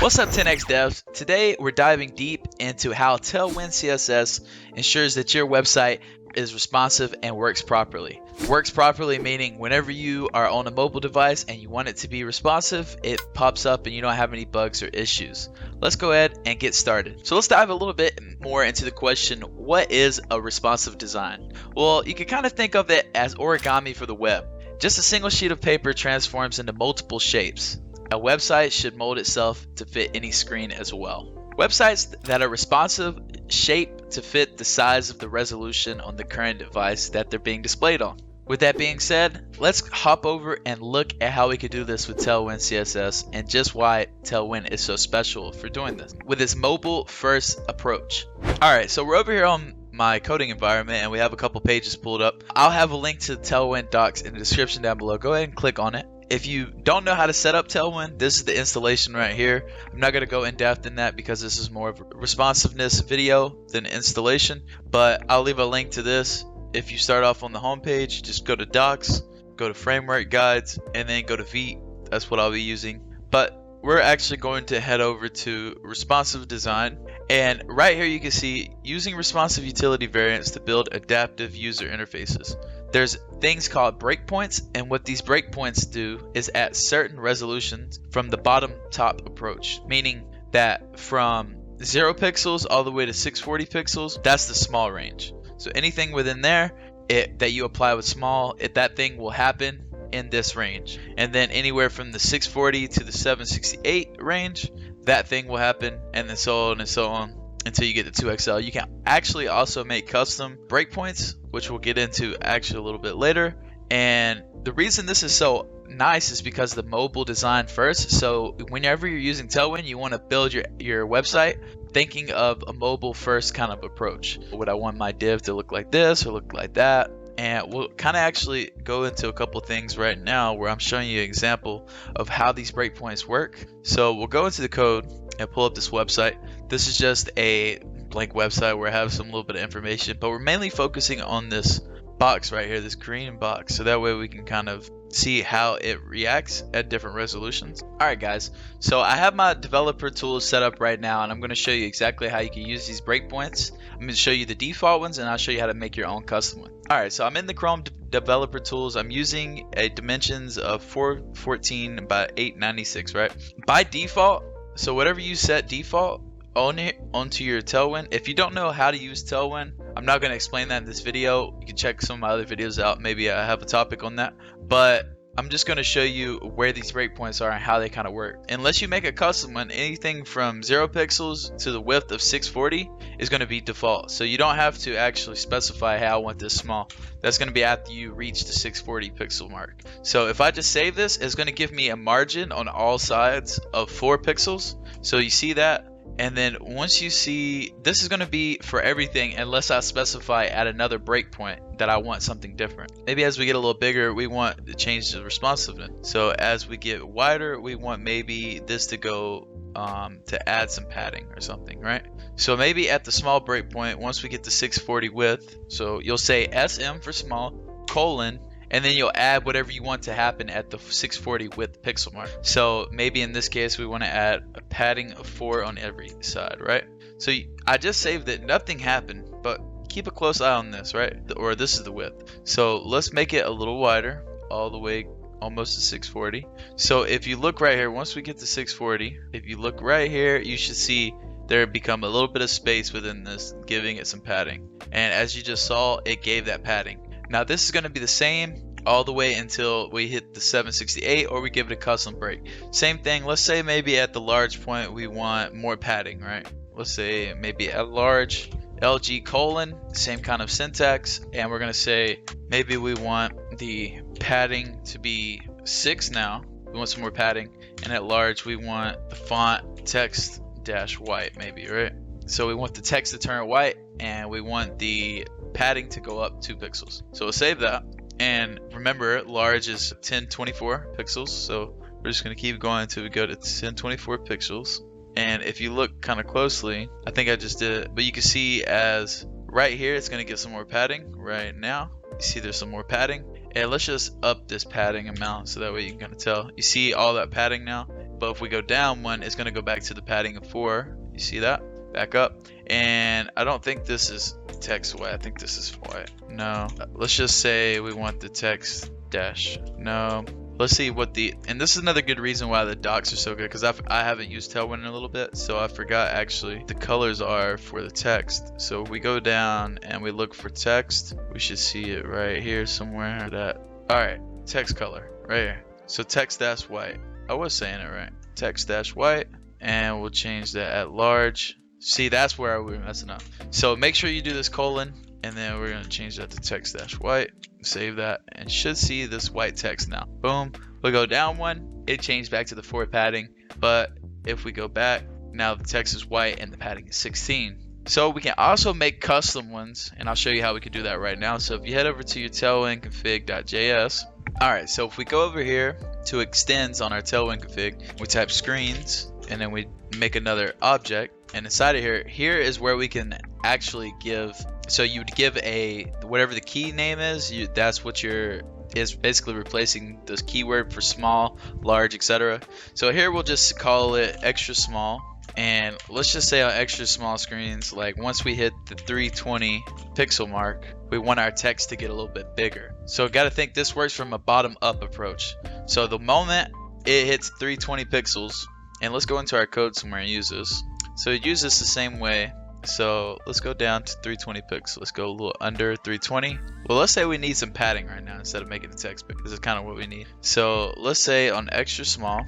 What's up 10x devs? Today we're diving deep into how Tailwind CSS ensures that your website is responsive and works properly. Works properly meaning whenever you are on a mobile device and you want it to be responsive, it pops up and you don't have any bugs or issues. Let's go ahead and get started. So let's dive a little bit more into the question, what is a responsive design? Well, you can kind of think of it as origami for the web. Just a single sheet of paper transforms into multiple shapes. A website should mold itself to fit any screen as well. Websites that are responsive shape to fit the size of the resolution on the current device that they're being displayed on. With that being said, let's hop over and look at how we could do this with Tailwind CSS and just why Tailwind is so special for doing this with its mobile first approach. Alright, so we're over here on my coding environment and we have a couple pages pulled up. I'll have a link to the Tailwind docs in the description down below. Go ahead and click on it. If you don't know how to set up Tailwind, this is the installation right here. I'm not going to go in depth in that because this is more of a responsiveness video than installation, but I'll leave a link to this. If you start off on the home page, just go to docs, go to framework guides, and then go to Vite. That's what I'll be using. But we're actually going to head over to responsive design, and right here you can see using responsive utility variants to build adaptive user interfaces. There's things called breakpoints, and what these breakpoints do is at certain resolutions from the bottom top approach, meaning that from 0 pixels all the way to 640 pixels, that's the small range. So anything within there that you apply with small, that thing will happen in this range. And then anywhere from the 640 to the 768 range, that thing will happen, and then so on and so on until you get to 2XL. You can actually also make custom breakpoints, which we'll get into actually a little bit later. And the reason this is so nice is because the mobile design first. So whenever you're using Tailwind, you want to build your website thinking of a mobile first kind of approach. Would I want my div to look like this or look like that? And we'll kind of actually go into a couple things right now where I'm showing you an example of how these breakpoints work. So we'll go into the code and pull up this website. This is just a blank website where I have some little bit of information, but we're mainly focusing on this box right here, this green box, so that way we can kind of see how it reacts at different resolutions. Alright guys, so I have my developer tools set up right now, and I'm going to show you exactly how you can use these breakpoints. I'm going to show you the default ones, and I'll show you how to make your own custom one. Alright, so I'm in the Chrome developer tools. I'm using a dimensions of 414 by 896, right? By default, so whatever you set default onto your Tailwind. If you don't know how to use Tailwind, I'm not going to explain that in this video. You can check some of my other videos out. Maybe I have a topic on that, but I'm just going to show you where these breakpoints are and how they kind of work. Unless you make a custom one, anything from 0 pixels to the width of 640 is going to be default. So you don't have to actually specify, hey, I want this small. That's going to be after you reach the 640 pixel mark. So if I just save this, it's going to give me a margin on all sides of 4 pixels. So you see that? And then once you see, this is going to be for everything unless I specify at another breakpoint that I want something different. Maybe as we get a little bigger, we want to change the responsiveness. So as we get wider, we want maybe this to go to add some padding or something, right? So maybe at the small breakpoint, once we get to 640 width, so you'll say SM for small, colon, and then you'll add whatever you want to happen at the 640 width pixel mark. So maybe in this case, we want to add a padding of 4 on every side, right? So I just saved it, nothing happened, but keep a close eye on this, right? Or this is the width. So let's make it a little wider, all the way almost to 640. So if you look right here, once we get to 640, if you look right here, you should see there become a little bit of space within this, giving it some padding. And as you just saw, it gave that padding. Now this is going to be the same all the way until we hit the 768 or we give it a custom break. Same thing, let's say maybe at the large point we want more padding, right? Let's say maybe at large LG colon, same kind of syntax, and we're going to say maybe we want the padding to be 6 now. We want some more padding, and at large we want the font text dash white maybe, right? So we want the text to turn white and we want the padding to go up 2 pixels. So we'll save that. And remember, large is 1024 pixels. So we're just going to keep going until we go to 1024 pixels. And if you look kind of closely, I think I just did it, but you can see as right here, it's going to get some more padding right now. You see there's some more padding. And let's just up this padding amount so that way you can kind of tell. You see all that padding now? But if we go down one, it's going to go back to the padding of 4. You see that? Back up. And I don't think this is text white. I think this is white. No. Let's just say we want the text dash. No. Let's see what the, and this is another good reason why the docs are so good, because I haven't used Tailwind in a little bit, so I forgot actually the colors are for the text. So if we go down and we look for text, we should see it right here somewhere. That, all right, text color right here. So text dash white. I was saying it right. Text dash white, and we'll change that at large. See, that's where we were messing up. So make sure you do this colon, and then we're gonna change that to text dash white. Save that, and should see this white text now. Boom. We'll go down one. It changed back to the 4 padding, but if we go back, now the text is white and the padding is 16. So we can also make custom ones, and I'll show you how we can do that right now. So if you head over to your tailwind config.js. All right, so if we go over here to extends on our Tailwind config, we type screens, and then we make another object. And inside of here is where we can actually give, so you would give a, whatever the key name is, that's what is basically replacing this keyword for small, large, etc. So here we'll just call it extra small. And let's just say on extra small screens, like once we hit the 320 pixel mark, we want our text to get a little bit bigger. So got to think this works from a bottom up approach. So the moment it hits 320 pixels, and let's go into our code somewhere and use this. So use this the same way. So let's go down to 320 pixels. Let's go a little under 320. Well, let's say we need some padding right now instead of making the text big. This is kind of what we need. So let's say on extra small,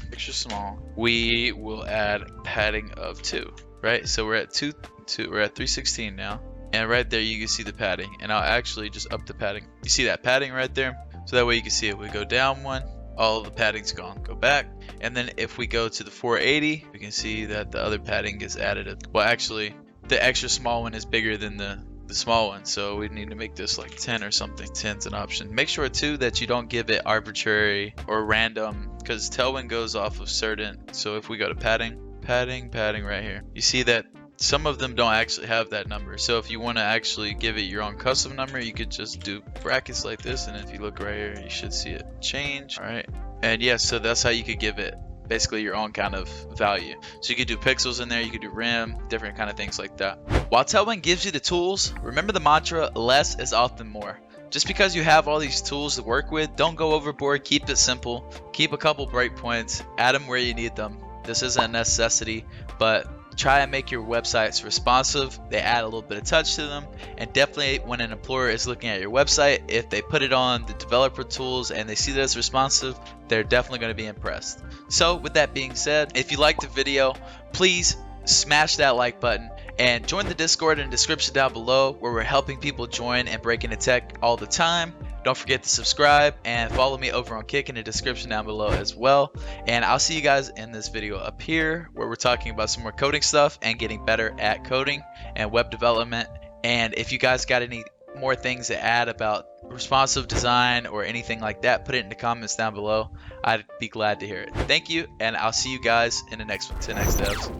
we will add padding of 2, right? So we're at 2, we're at 316 now. And right there you can see the padding. And I'll actually just up the padding. You see that padding right there? So that way you can see it. We go down one, all of the padding's gone. Go back. And then if we go to the 480, we can see that the other padding gets added. Well, actually, the extra small one is bigger than the small one, so we need to make this like 10 or something. 10's an option. Make sure too that you don't give it arbitrary or random, because Tailwind goes off of certain. So if we go to padding right here, you see that some of them don't actually have that number. So if you want to actually give it your own custom number, you could just do brackets like this, and if you look right here, you should see it change. All right, and yeah, so that's how you could give it basically your own kind of value. So you could do pixels in there, you could do rem, different kind of things like that. While Tailwind gives you the tools, remember the mantra, less is often more. Just because you have all these tools to work with, don't go overboard. Keep it simple. Keep a couple breakpoints, add them where you need them. This isn't a necessity, but try and make your websites responsive. They add a little bit of touch to them, and definitely when an employer is looking at your website, if they put it on the developer tools and they see that it's responsive, they're definitely going to be impressed. So with that being said, if you liked the video, please smash that like button and join the Discord in the description down below, where we're helping people join and break into tech all the time. Don't forget to subscribe and follow me over on Kick in the description down below as well. And I'll see you guys in this video up here, where we're talking about some more coding stuff and getting better at coding and web development. And if you guys got any more things to add about responsive design or anything like that, put it in the comments down below. I'd be glad to hear it. Thank you, and I'll see you guys in the next one. To the next steps.